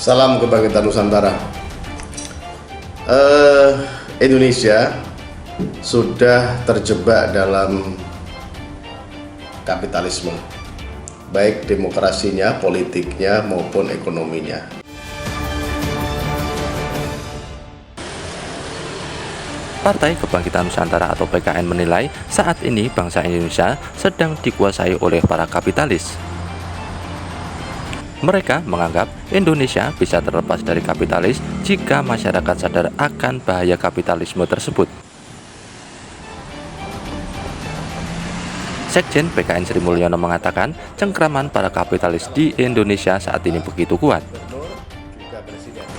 Salam kebangkitan Nusantara. Indonesia sudah terjebak dalam kapitalisme, baik demokrasinya, politiknya, maupun ekonominya. Partai Kebangkitan Nusantara atau PKN menilai saat ini bangsa Indonesia sedang dikuasai oleh para kapitalis. Mereka menganggap Indonesia bisa terlepas dari kapitalis jika masyarakat sadar akan bahaya kapitalisme tersebut. Sekjen PKN Sri Mulyono mengatakan cengkraman para kapitalis di Indonesia saat ini begitu kuat.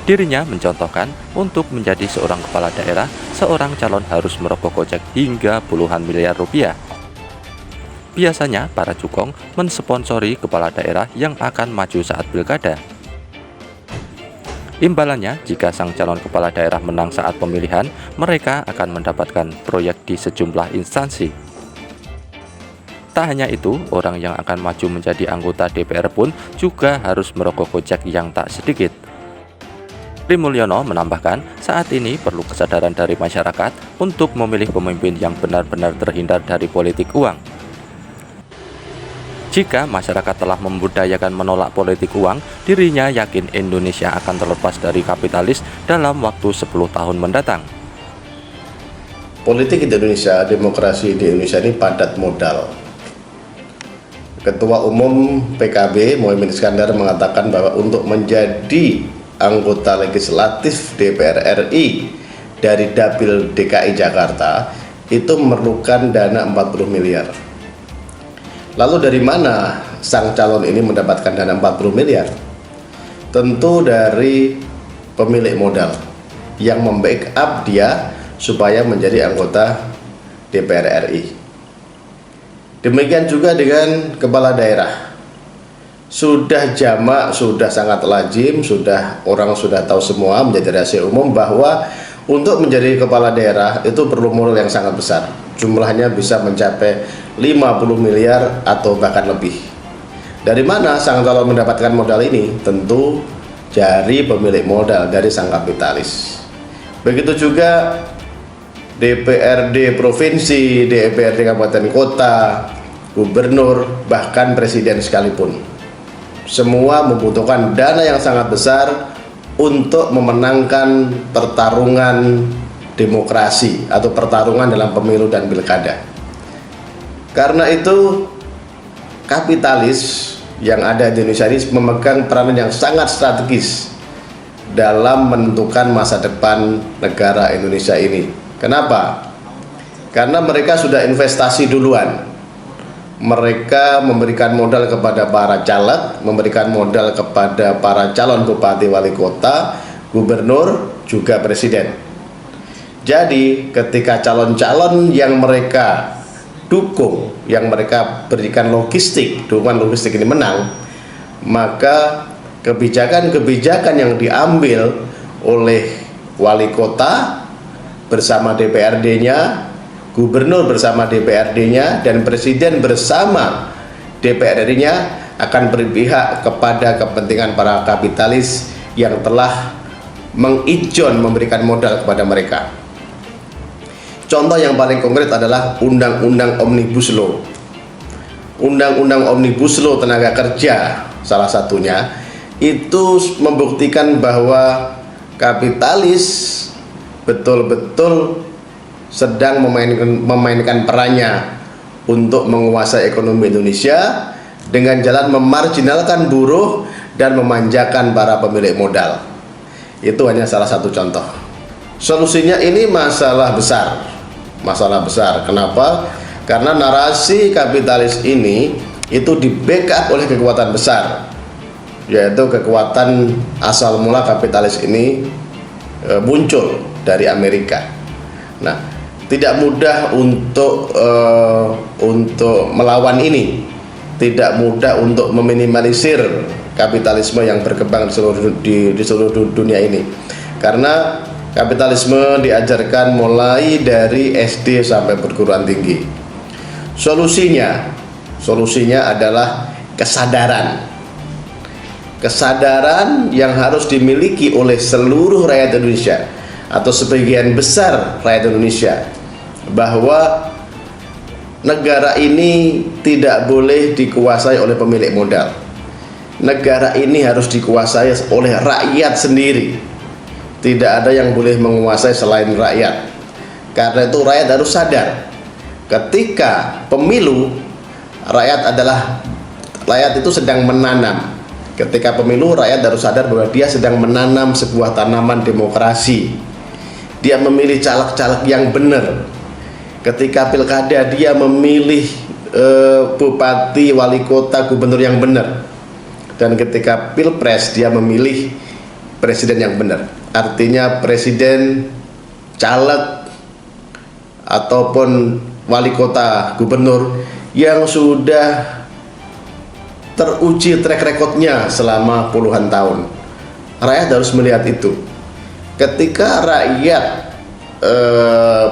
Dirinya mencontohkan untuk menjadi seorang kepala daerah, seorang calon harus merogoh kocek hingga puluhan miliar rupiah. Biasanya para cukong mensponsori kepala daerah yang akan maju saat pilkada. Imbalannya, jika sang calon kepala daerah menang saat pemilihan, mereka akan mendapatkan proyek di sejumlah instansi. Tak hanya itu, orang yang akan maju menjadi anggota DPR pun juga harus merogoh kocek yang tak sedikit. Sri Mulyono menambahkan, saat ini perlu kesadaran dari masyarakat untuk memilih pemimpin yang benar-benar terhindar dari politik uang. Jika masyarakat telah membudayakan menolak politik uang, dirinya yakin Indonesia akan terlepas dari kapitalis dalam waktu 10 tahun mendatang. Politik di Indonesia, demokrasi di Indonesia ini padat modal. Ketua Umum PKB Muhaimin Iskandar mengatakan bahwa untuk menjadi anggota legislatif DPR RI dari Dapil DKI Jakarta itu memerlukan dana 40 miliar. Lalu dari mana sang calon ini mendapatkan dana 40 miliar? Tentu dari pemilik modal yang membackup dia supaya menjadi anggota DPR RI. Demikian juga dengan kepala daerah. Sudah jamak, sudah sangat lazim, orang sudah tahu semua, menjadi rahasia umum bahwa untuk menjadi kepala daerah itu perlu modal yang sangat besar. Jumlahnya bisa mencapai 50 miliar atau bahkan lebih. Dari mana sang calon mendapatkan modal ini? Tentu dari pemilik modal, dari sang kapitalis. Begitu juga DPRD provinsi, DPRD kabupaten kota, gubernur, bahkan presiden sekalipun. Semua membutuhkan dana yang sangat besar untuk memenangkan pertarungan demokrasi atau pertarungan dalam pemilu dan pilkada. Karena itu kapitalis yang ada di Indonesia ini memegang peranan yang sangat strategis dalam menentukan masa depan negara Indonesia ini. Kenapa? Karena mereka sudah investasi duluan. Mereka memberikan modal kepada para caleg, memberikan modal kepada para calon bupati, wali kota, gubernur, juga presiden. Jadi ketika calon-calon yang mereka dukung, yang mereka berikan dukungan logistik ini menang, maka kebijakan-kebijakan yang diambil oleh wali kota bersama DPRD-nya, gubernur bersama DPRD-nya, dan presiden bersama DPR-nya akan berpihak kepada kepentingan para kapitalis yang telah mengijon memberikan modal kepada mereka. Contoh yang paling konkret adalah Undang-Undang Omnibus Law. Undang-Undang Omnibus Law tenaga kerja salah satunya itu membuktikan bahwa kapitalis betul-betul sedang memainkan perannya untuk menguasai ekonomi Indonesia dengan jalan memarginalkan buruh dan memanjakan para pemilik modal. Itu hanya salah satu contoh. Solusinya ini masalah besar. Kenapa? Karena narasi kapitalis ini itu di-backup oleh kekuatan besar, yaitu kekuatan asal mula kapitalis ini muncul dari Amerika. Nah, tidak mudah untuk melawan ini, tidak mudah untuk meminimalisir kapitalisme yang berkembang di seluruh dunia ini, karena kapitalisme diajarkan mulai dari SD sampai perguruan tinggi. Solusinya adalah kesadaran. kesadaran yang harus dimiliki oleh seluruh rakyat Indonesia atau sebagian besar rakyat Indonesia bahwa negara ini tidak boleh dikuasai oleh pemilik modal. Negara ini harus dikuasai oleh rakyat sendiri. Tidak ada yang boleh menguasai selain rakyat. Karena itu rakyat harus sadar ketika pemilu, rakyat itu sedang menanam. Ketika pemilu, rakyat harus sadar bahwa dia sedang menanam sebuah tanaman demokrasi. Dia memilih caleg-caleg yang benar. Ketika pilkada, dia memilih bupati, wali kota, gubernur yang benar. Dan ketika pilpres, dia memilih presiden yang benar. Artinya presiden, caleg, ataupun wali kota, gubernur yang sudah teruji track recordnya selama puluhan tahun. Rakyat harus melihat itu. Ketika rakyat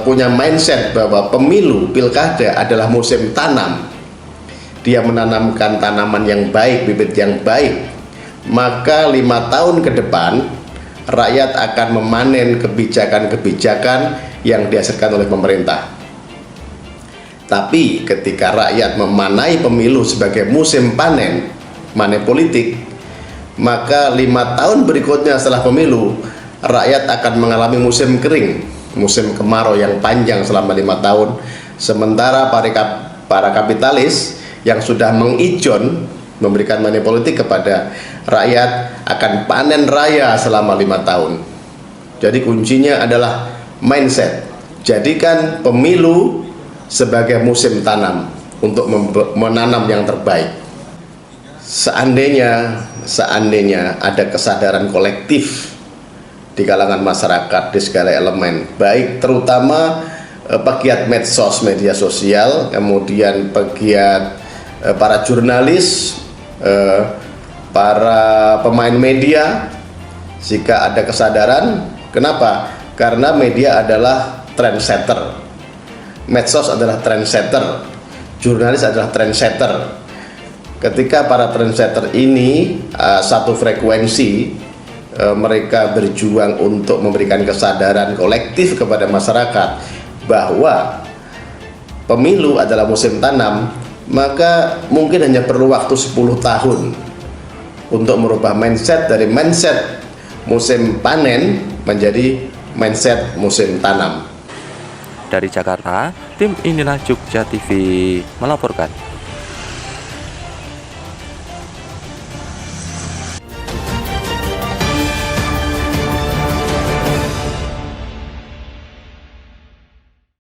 punya mindset bahwa pemilu, pilkada adalah musim tanam, dia menanamkan tanaman yang baik, bibit yang baik, maka 5 tahun ke depan rakyat akan memanen kebijakan-kebijakan yang dihasilkan oleh pemerintah. Tapi ketika rakyat memanai pemilu sebagai musim panen politik, maka 5 tahun berikutnya setelah pemilu, rakyat akan mengalami musim kering, musim kemarau yang panjang selama 5 tahun. Sementara para kapitalis yang sudah mengijon memberikan money politik kepada rakyat akan panen raya selama 5 tahun. Jadi kuncinya adalah mindset. Jadikan pemilu sebagai musim tanam untuk menanam yang terbaik. Seandainya ada kesadaran kolektif di kalangan masyarakat di segala elemen, baik terutama pegiat medsos, media sosial, kemudian pegiat para jurnalis, para pemain media, jika ada kesadaran. Kenapa? Karena media adalah trendsetter, medsos adalah trendsetter, jurnalis adalah trendsetter. Ketika para trendsetter ini satu frekuensi, mereka berjuang untuk memberikan kesadaran kolektif kepada masyarakat bahwa pemilu adalah musim tanam, maka mungkin hanya perlu waktu 10 tahun untuk merubah mindset dari mindset musim panen menjadi mindset musim tanam. Dari Jakarta, tim Inilah Jogja TV melaporkan.